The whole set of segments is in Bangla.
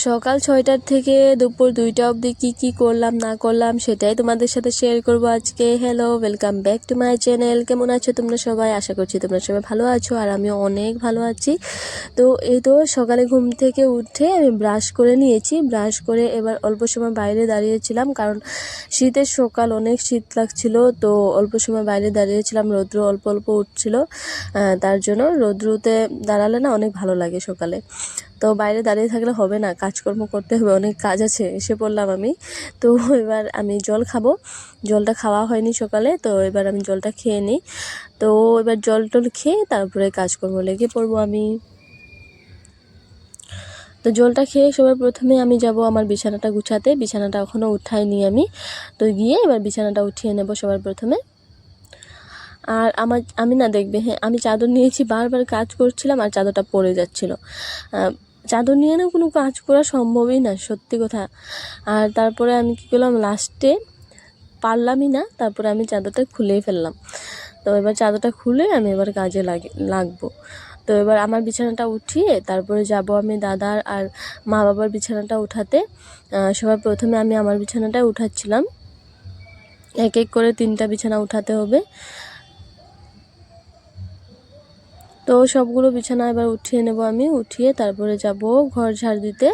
সকাল ৬টার থেকে দুপুর ২টা অবধি কী করলাম না করলাম সেটাই তোমাদের সাথে শেয়ার করব আজকে। Hello, welcome back to my channel. কেমন আছো তোমরা সবাই? আশা করছি তোমরা সবাই ভালো আছো আর আমিও অনেক ভালো আছি। তো এই তো সকালে ঘুম থেকে উঠে আমি ব্রাশ করে নিয়েছি। ব্রাশ করে এবার অল্প সময় বাইরে দাঁড়িয়েছিলাম, কারণ শীতের সকাল, অনেক শীত লাগছিল। তো অল্প সময় বাইরে দাঁড়িয়েছিলাম, রৌদ্র অল্প অল্প উঠছিল, তার জন্য রৌদ্রতে দাঁড়ালে না অনেক ভালো লাগে সকালে। তো বাইরে দাঁড়িয়ে থাকলে হবে না, কাজকর্ম করতে হবে, অনেক কাজ আছে। এসে পড়লাম আমি। তো এবার আমি জল খাবো, জলটা খাওয়া হয়নি সকালে, তো এবার আমি জলটা খেয়ে নিই। তো এবার জল টল খেয়ে তারপরে কাজকর্ম লেগে পড়বো আমি। তো জলটা খেয়ে সবার প্রথমে আমি যাব আমার বিছানাটা গুছাতে। বিছানাটা এখনও উঠাইনি আমি, তো গিয়ে এবার বিছানাটা উঠিয়ে নেব সবার প্রথমে। আর আমি না দেখবে, হ্যাঁ, আমি চাদর নিয়েছি, বারবার কাজ করছিলাম আর চাদরটা পড়ে যাচ্ছিলো। চাদর নিয়ে না কোনো কাজ করা সম্ভবই না, সত্যি কথা। আর তারপরে আমি কী করলাম, লাস্টে পারলামই না, তারপরে আমি চাদরটা খুলেই ফেললাম। তো এবার চাদরটা খুলে আমি এবার কাজে লাগবো। তো এবার আমার বিছানাটা উঠিয়ে তারপরে যাব আমি দাদার আর মা বাবার বিছানাটা উঠাতে। সবার প্রথমে আমি আমার বিছানাটা উঠাচ্ছিলাম, এক এক করে 3টা বিছানা উঠাতে হবে। তো সবগুলো বিছানা এবার উঠিয়ে নেব আমি, উঠিয়ে তারপরে যাব ঘর ঝাড় দিতে।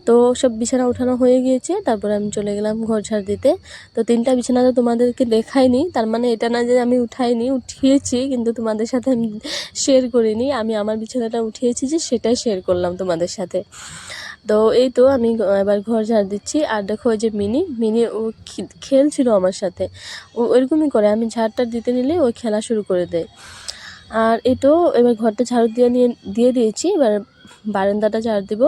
তো সব বিছানা উঠানো হয়ে গিয়েছে, তারপরে আমি চলে গেলাম ঘর ঝাড় দিতে। তো 3টা বিছানা তো তোমাদেরকে দেখাইনি, তার মানে এটা না যে আমি উঠাইনি, উঠিয়েছি, কিন্তু তোমাদের সাথে আমি শেয়ার করিনি। আমি আমার বিছানাটা উঠিয়েছি যে সেটাই শেয়ার করলাম তোমাদের সাথে। তো এই তো আমি এবার ঘর ঝাড় দিচ্ছি। আর দেখো ওই যে মিনি ও খেলছিল আমার সাথে, ও ওইরকমই করে, আমি ঝাড়টা দিতে নিলে ও খেলা শুরু করে দেয়। আর এই তো এবার ঘরটা ঝাড়ু দিয়ে দিয়েছি, এবার বারান্দাটা ঝাড় দিব।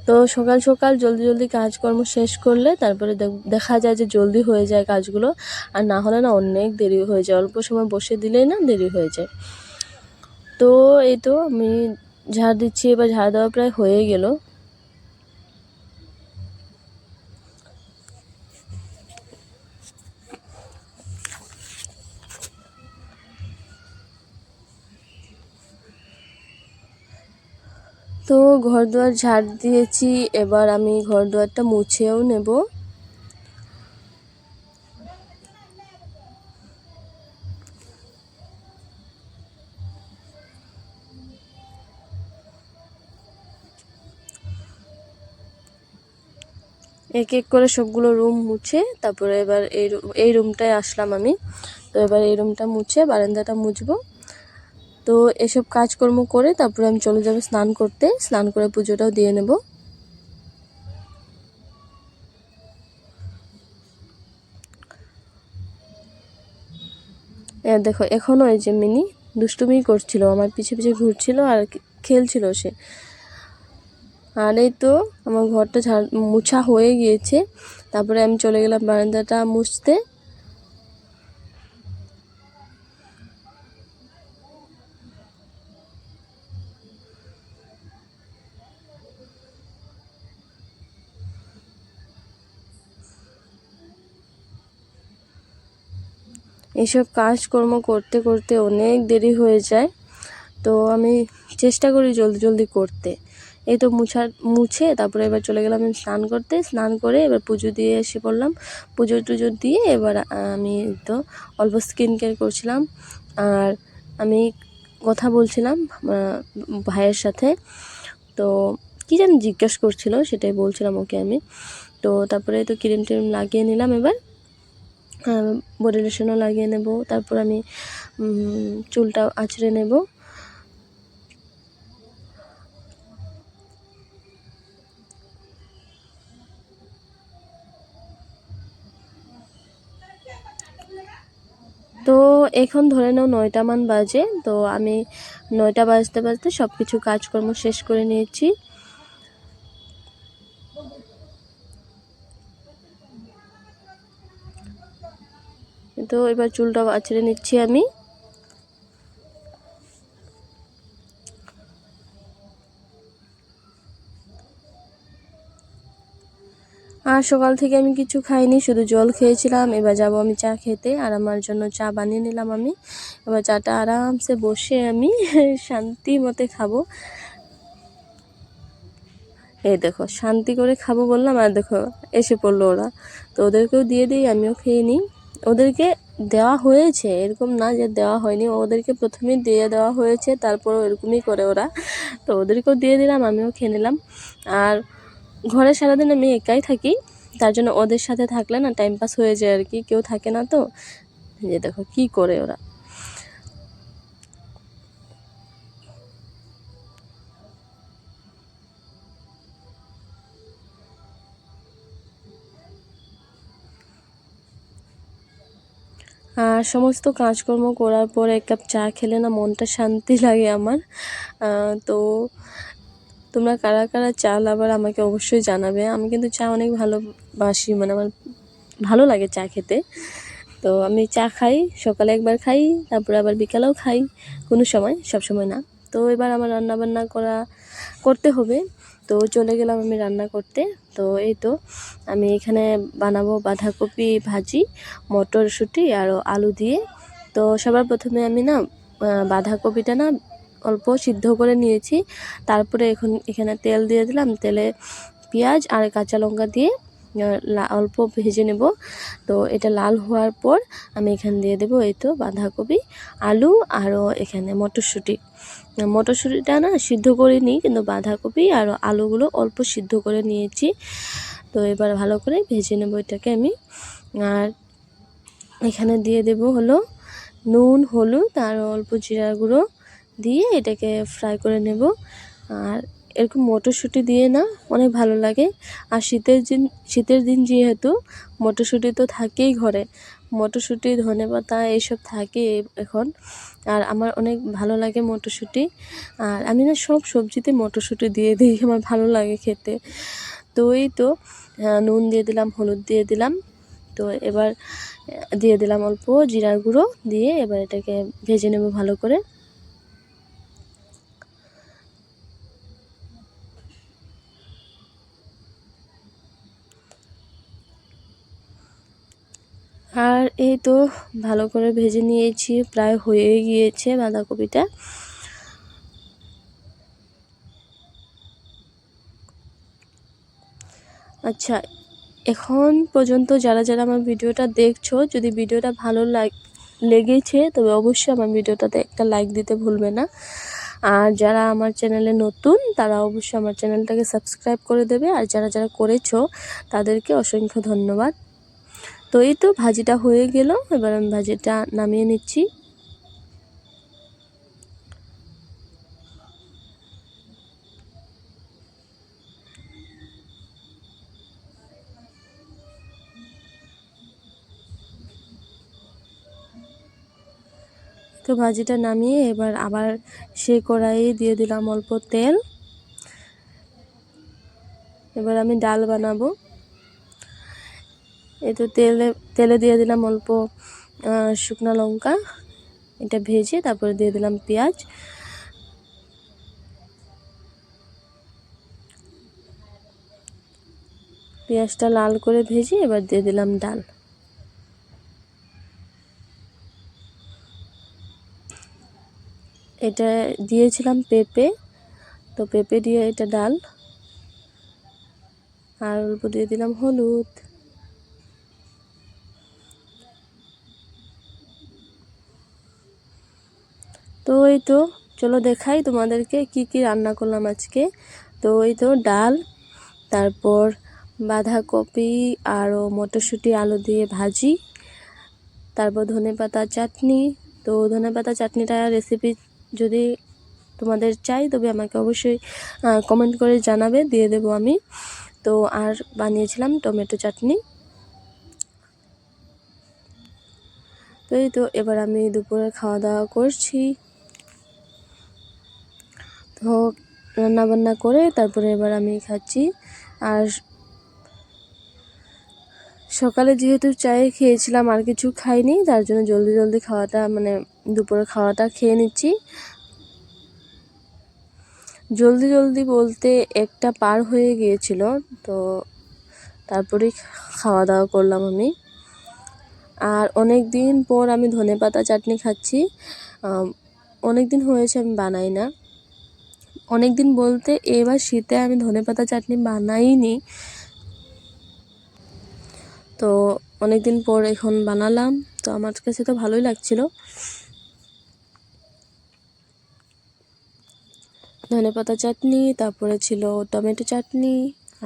তো সকাল সকাল জলদি জলদি কাজকর্ম শেষ করলে তারপরে দেখা যায় যে জলদি হয়ে যায় কাজগুলো, আর না হলে না অনেক দেরি হয়ে যায়, অল্প সময় বসে দিলেই না দেরি হয়ে যায়। তো এই তো আমি ঝাড় দিচ্ছি, এবার ঝাড় দেওয়া প্রায় হয়ে গেল। তো ঘর দুয়ার ঝাড় দিয়েছি, এবার আমি ঘর দুয়ারটা মুছেও নেব। এক এক করে সবগুলো রুম মুছে তারপরে এবার এই রুমটায় আসলাম আমি। তো এবার এই রুমটা মুছে বারান্দাটা মুছবো। তো এসব কাজকর্ম করে তারপরে আমি চলে যাব স্নান করতে, স্নান করে পুজোটাও দিয়ে নেব। দেখো এখনও এই যে মিনি দুষ্টুমি করছিল, আমার পিছে পিছে ঘুরছিল আর খেলছিল সে। আর এই তো আমার ঘরটা মুছা হয়ে গিয়েছে, তারপরে আমি চলে গেলাম বারান্দাটা মুছতে। এইসব কাজকর্ম করতে করতে অনেক দেরি হয়ে যায়, তো আমি চেষ্টা করি জলদি জলদি করতে। এই তো মুছে তারপরে এবার চলে গেলাম আমি স্নান করতে, স্নান করে এবার পুজো দিয়ে এসে পড়লাম। পুজো টুজো দিয়ে এবার আমি তো অল্প স্কিন কেয়ার করছিলাম, আর আমি কথা বলছিলাম ভাইয়ের সাথে। তো কী যেন জিজ্ঞেস করছিল, সেটাই বলছিলাম ওকে আমি। তো তারপরে তো ক্রিম টিম লাগিয়ে নিলাম, এবার বডি লোশনও লাগিয়ে নেব, তারপর আমি চুলটা আঁচড়ে নেব। তো এখন ধরে নাও 9টা মান বাজে, তো আমি 9টা বাজতে বাজতে সব কিছু কাজকর্ম শেষ করে নিয়েছি। তো এবার চুলটা আঁচড়ে নিচ্ছি আমি। আর সকাল থেকে আমি কিছু খাইনি, শুধু জল খেয়েছিলাম। এবার যাব আমি চা খেতে, আর আমার জন্য চা বানিয়ে নিলাম আমি। এবার চাটা আরামসে বসে আমি শান্তি মতে খাবো। এই দেখো শান্তি করে খাবো বললাম, আর দেখো এসে পড়লো ওরা। তো ওদেরকেও দিয়ে দিই, আমিও খেয়ে নিই। ওদেরকে দেওয়া হয়েছে, এরকম না যে দেওয়া হয়নি, ওদেরকে প্রথমেই দিয়ে দেওয়া হয়েছে, তারপরও এরকমই করে ওরা। তো ওদেরকেও দিয়ে দিলাম, আমিও খেয়ে নিলাম। আর ঘরে সারাদিন আমি একাই থাকি, তার জন্য ওদের সাথে থাকলে না টাইম পাস হয়ে যায় আর কি, কেউ থাকে না। তো যে দেখো কি করে ওরা। আর সমস্ত কাজকর্ম করার পর এক কাপ চা খেলে না মনটা শান্তি লাগে আমার। তো তোমরা কারা কারা চা লাভার আমাকে অবশ্যই জানাবে। আমি কিন্তু চা অনেক ভালোবাসি, মানে আমার ভালো লাগে চা খেতে। তো আমি চা খাই, সকালে একবার খাই, তারপরে আবার বিকালেও খাই কোনো সময়, সব সময় না। তো এবার আমার রান্নাবান্না করতে হবে, তো চলে গেলাম আমি রান্না করতে। তো এই তো আমি এখানে বানাবো বাঁধাকপি ভাজি, মটরশুঁটি আর আলু দিয়ে। তো সবার প্রথমে আমি না বাঁধাকপিটা না অল্প সিদ্ধ করে নিয়েছি, তারপরে এখানে তেল দিয়ে দিলাম, তেলে পেঁয়াজ আর কাঁচা লঙ্কা দিয়ে অল্প ভেজে নেব। তো এটা লাল হওয়ার পর আমি এখানে দিয়ে দেবো এই তো বাঁধাকপি, আলু আরও এখানে মটরশুঁটিটা না সিদ্ধ করে নিই, কিন্তু বাঁধাকপি আর আলুগুলো অল্প সিদ্ধ করে নিয়েছি। তো এবার ভালো করে ভেজে নেব এটাকে আমি। আর এখানে দিয়ে দেব হলো নুন, হলুদ আর অল্প জিরার গুঁড়ো দিয়ে এটাকে ফ্রাই করে নেব। আর এরকম মটরশুঁটি দিয়ে না অনেক ভালো লাগে। আর শীতের দিন যেহেতু মটরশুঁটি তো থাকেই ঘরে, মটরশুঁটি ধনেপাতা এইসব থাকে এখন। আর আমার অনেক ভালো লাগে মটরশুঁটি, আর আমি না সব সবজিতে মটরশুঁটি দিয়ে দিই, আমার ভালো লাগে খেতে। তো এই তো নুন দিয়ে দিলাম, হলুদ দিয়ে দিলাম। তো এবার দিয়ে দিলাম অল্প জিরার গুঁড়ো দিয়ে, এবার এটাকে ভেজে নেব ভালো করে। আর এই তো ভালো করে ভেজে নিয়েছি, প্রায় হয়ে গিয়েছে বাঁধাকপিটা। আচ্ছা, এখন পর্যন্ত যারা যারা আমার ভিডিওটা দেখছো, যদি ভিডিওটা ভালো লেগেছে তবে অবশ্যই আমার ভিডিওটাতে একটা লাইক দিতে ভুলবে না। আর যারা আমার চ্যানেলে নতুন তারা অবশ্যই আমার চ্যানেলটাকে সাবস্ক্রাইব করে দেবে, আর যারা যারা করেছো তাদেরকে অসংখ্য ধন্যবাদ। তো এই তো ভাজিটা হয়ে গেল, এবার আমি ভাজিটা নামিয়ে নিচ্ছি। তো ভাজিটা নামিয়ে এবার আবার সেই কড়াইয়ে দিয়ে দিলাম অল্প তেল। এবার আমি ডাল বানাবো। এই তো তেলে দিয়ে দিলাম অল্প শুকনো লঙ্কা, এটা ভেজে তারপরে দিয়ে দিলাম পেঁয়াজ। পেঁয়াজটা লাল করে ভেজে এবার দিয়ে দিলাম ডাল। এটা দিয়েছিলাম পেঁপে, তো পেঁপে দিয়ে এটা ডাল। আর অল্প দিয়ে দিলাম হলুদ। তো এই তো চলো দেখাই তোমাদেরকে কি কি রান্না করলাম আজকে। তো এই তো ডাল, তারপর বাঁধাকপি আরও মটরশুঁটি আলু দিয়ে ভাজি, তারপর ধনেপাতা চাটনি। তো ধনেপাতা চাটনিটা রেসিপি যদি তোমাদের চাই তবে আমাকে অবশ্যই কমেন্ট করে জানাবে, দিয়ে দেবো আমি। তো আর বানিয়েছিলাম টমেটো চাটনি। তো এই তো এবার আমি দুপুরে খাওয়া দাওয়া করছি। তো রান্নাবান্না করে তারপরে এবার আমি খাচ্ছি। আর সকালে যেহেতু চায়ে খেয়েছিলাম আর কিছু খাইনি, তার জন্য জলদি জলদি খাওয়াটা মানে দুপুরে খাওয়াটা খেয়ে নিচ্ছি। জলদি জলদি বলতে একটা পার হয়ে গিয়েছিল, তো তারপরেই খাওয়া দাওয়া করলাম আমি। আর অনেক দিন পর আমি ধনেপাতা চাটনি খাচ্ছি, অনেক দিন হয়েছে আমি বানাই না। অনেক দিন বলতে এবার শীতে আমি ধনেপাতা চাটনি বানাইনি, তো অনেক দিন পর এখন বানালাম। তো আমার কাছে তো ভালোই লাগছিল। ধনেপাতা চাটনি, তারপরে ছিল টমেটো চাটনি,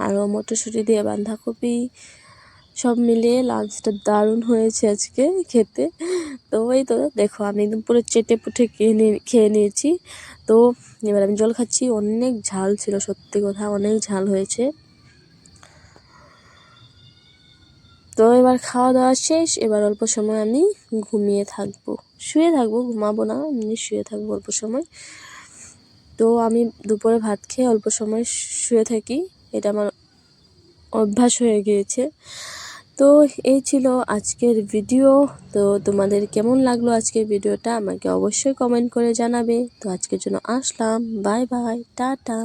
আরও মটরশুঁটি দিয়ে বাঁধাকপি, সব মিলিয়ে লাঞ্চটা দারুণ হয়েছে আজকে খেতে। তো এই তো দেখো আমি একদম পুরো চেটে পুটে খেয়ে নিয়েছি। তো এবার আমি জল খাচ্ছি। অনেক ঝাল ছিল, সত্যি কথা অনেক ঝাল হয়েছে। তো এবার খাওয়া দাওয়া শেষ। এবার অল্প সময় আমি ঘুমিয়ে থাকবো, শুয়ে থাকবো, ঘুমাবো না, এমনি শুয়ে থাকবো অল্প সময়। তো আমি দুপুরে ভাত খেয়ে অল্প সময় শুয়ে থাকি, এটা আমার অভ্যাস হয়ে গিয়েছে। তো এই ছিল আজকের ভিডিও। তো তোমাদের কেমন লাগলো আজকের ভিডিওটা আমাকে অবশ্যই কমেন্ট করে জানাবে। তো আজকের জন্য আসলাম, বাই বাই, টাটা।